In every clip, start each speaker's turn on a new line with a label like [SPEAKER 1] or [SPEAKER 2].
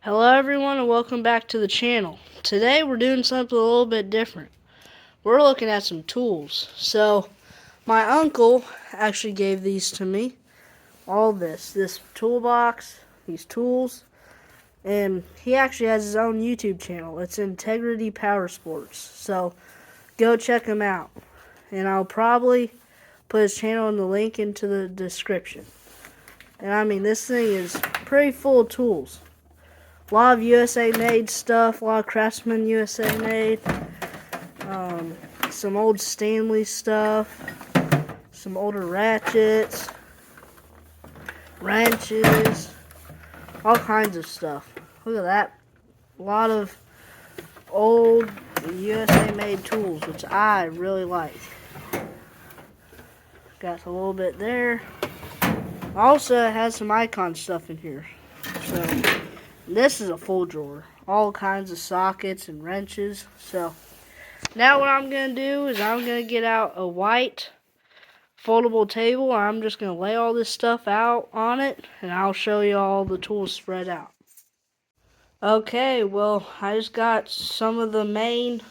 [SPEAKER 1] Hello everyone and welcome back to the channel. Today we're doing something a little bit different. We're looking at some tools. So my uncle actually gave these to me. All this toolbox, these tools, and he actually has his own YouTube channel. It's Integrity Power Sports. So go check him out. And I'll probably put his channel in the link into the description. And I mean, this thing is pretty full of tools. A lot of USA made stuff, a lot of Craftsman USA made, some old Stanley stuff, some older ratchets, wrenches, all kinds of stuff. Look at that. A lot of old USA made tools, which I really like. Got a little bit there. Also, it has some icon stuff in here. So, this is a full drawer. All kinds of sockets and wrenches. So, now what I'm going to do is I'm going to get out a white foldable table. I'm just going to lay all this stuff out on it. And I'll show you all the tools spread out. Okay, well, I just got some of the main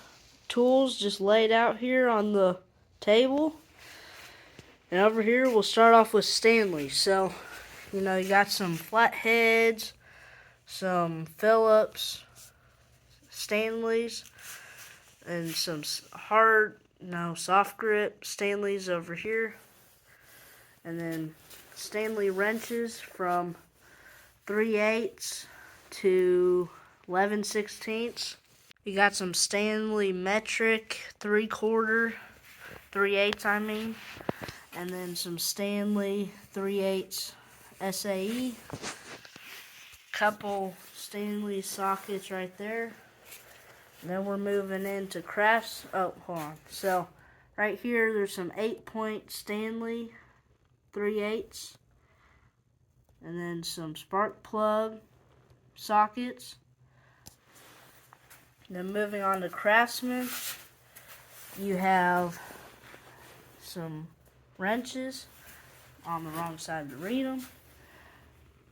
[SPEAKER 1] tools just laid out here on the table. And over here, we'll start off with Stanley. So, you got some flatheads, some Phillips, Stanleys, and some soft grip Stanleys over here. And then Stanley wrenches from 3/8 to 11/16. You got some Stanley metric 3/4, 3/8 I mean. And then some Stanley 3/8 SAE. Couple Stanley sockets right there. And then we're moving into crafts. Oh, hold on. So, right here, there's some 8-point Stanley 3/8. And then some spark plug sockets. Then moving on to Craftsman, you have some wrenches on the wrong side to read them.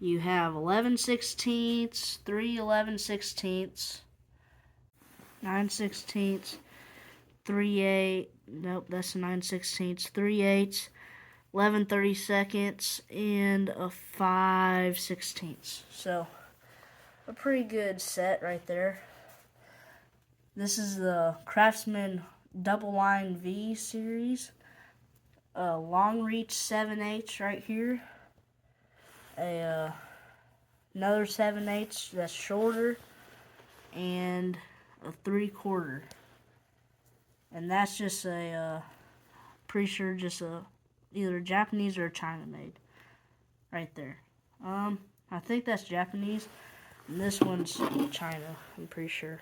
[SPEAKER 1] You have 11/16, 3 11/16, 9/16, 3/8. Nope, that's a 9/16, 3/8, 11/32, and a 5/16. So, a pretty good set right there. This is the Craftsman Double Line V series. A long reach 7/8 right here. Another 7/8 that's shorter, and a 3/4. And that's just pretty sure just either Japanese or China made. Right there. I think that's Japanese. And this one's China, I'm pretty sure.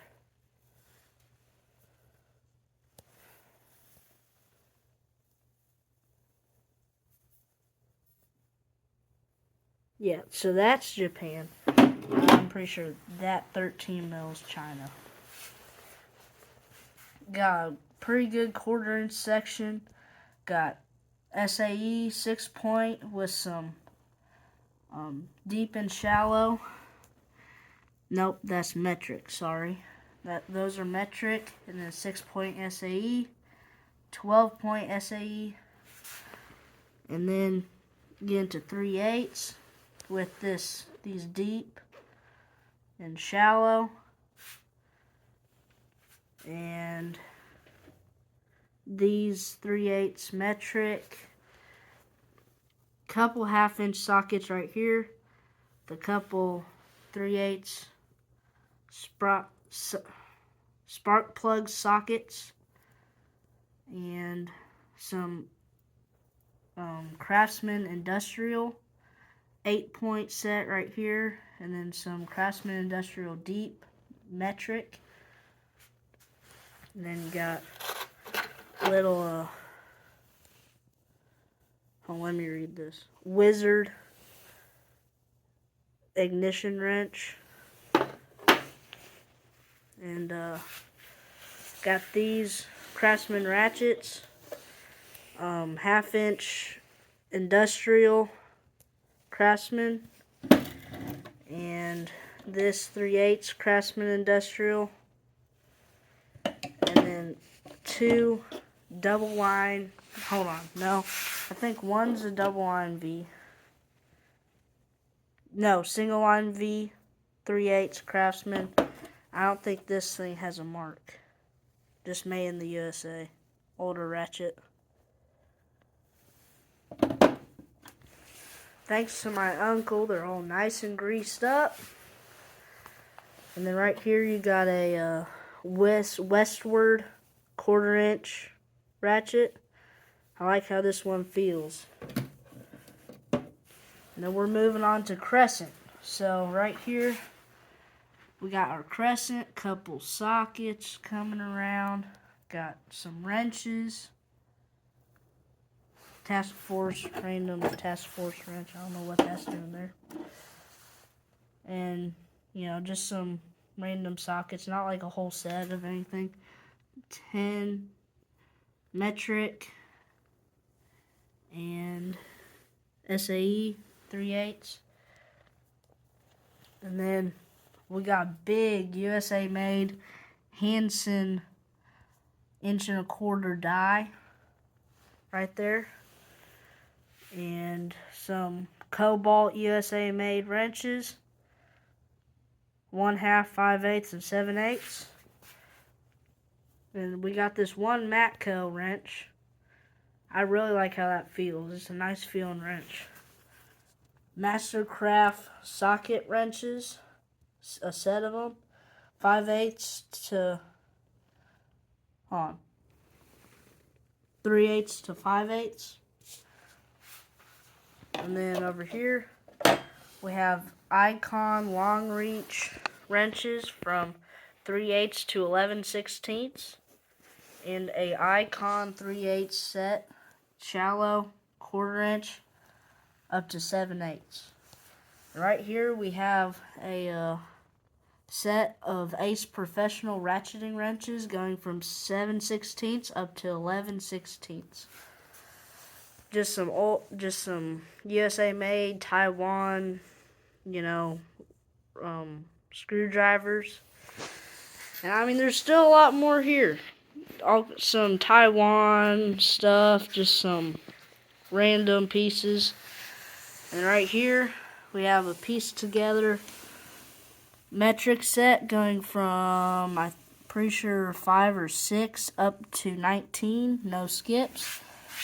[SPEAKER 1] Yeah, so that's Japan. I'm pretty sure that 13 mils China. Got a pretty good 1/4 inch section. Got SAE 6-point with some deep and shallow. Nope, that's metric, sorry. Those are metric, and then 6-point SAE, 12-point SAE, and then get into 3/8 with these deep and shallow, and these 3/8 metric. Couple 1/2 inch sockets right here. The couple 3/8 spark plug sockets, and some Craftsman Industrial 8-point set right here, and then some Craftsman Industrial Deep metric. And then you got little let me read this. Wizard ignition wrench. And got these Craftsman ratchets. 1/2 inch industrial Craftsman. And this 3/8 Craftsman Industrial, and then 2 double line, hold on, no, I think one's a double line V. No, single line V, 3/8 Craftsman. I don't think this thing has a mark. Just made in the USA. Older ratchet. Thanks to my uncle, they're all nice and greased up. And then right here you got a westward 1/4 inch ratchet. I like how this one feels. And then we're moving on to crescent. So right here we got our crescent, couple sockets coming around, got some wrenches, random task force wrench, I don't know what that's doing there. And, you know, just some random sockets, not like a whole set of anything. 10 metric and SAE 3/8. And then we got big USA made Hansen 1 1/4 die right there. And some Cobalt USA made wrenches. 1/2, 5/8, and 7/8. And we got this one Matco wrench. I really like how that feels. It's a nice feeling wrench. Mastercraft socket wrenches, a set of them, 5/8 to 3/8 to 5/8. And then over here we have Icon long reach wrenches from 3/8 to 11/16, and a Icon 3/8 set, shallow 1/4 inch up to 7/8. Right here we have a set of Ace Professional ratcheting wrenches going from 7/16 up to 11/16. Just some USA made Taiwan, you know, screwdrivers. And I mean, there's still a lot more here. Some Taiwan stuff, just some random pieces. And right here we have a piece together metric set going from, I'm pretty sure, 5 or 6 up to 19, no skips.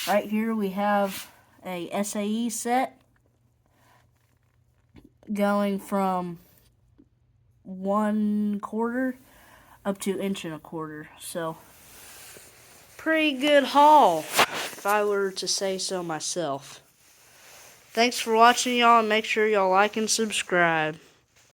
[SPEAKER 1] Right here we have a SAE set going from 1/4 up to 1 1/4. So, pretty good haul, if I were to say so myself. Thanks for watching, y'all, and make sure y'all like and subscribe.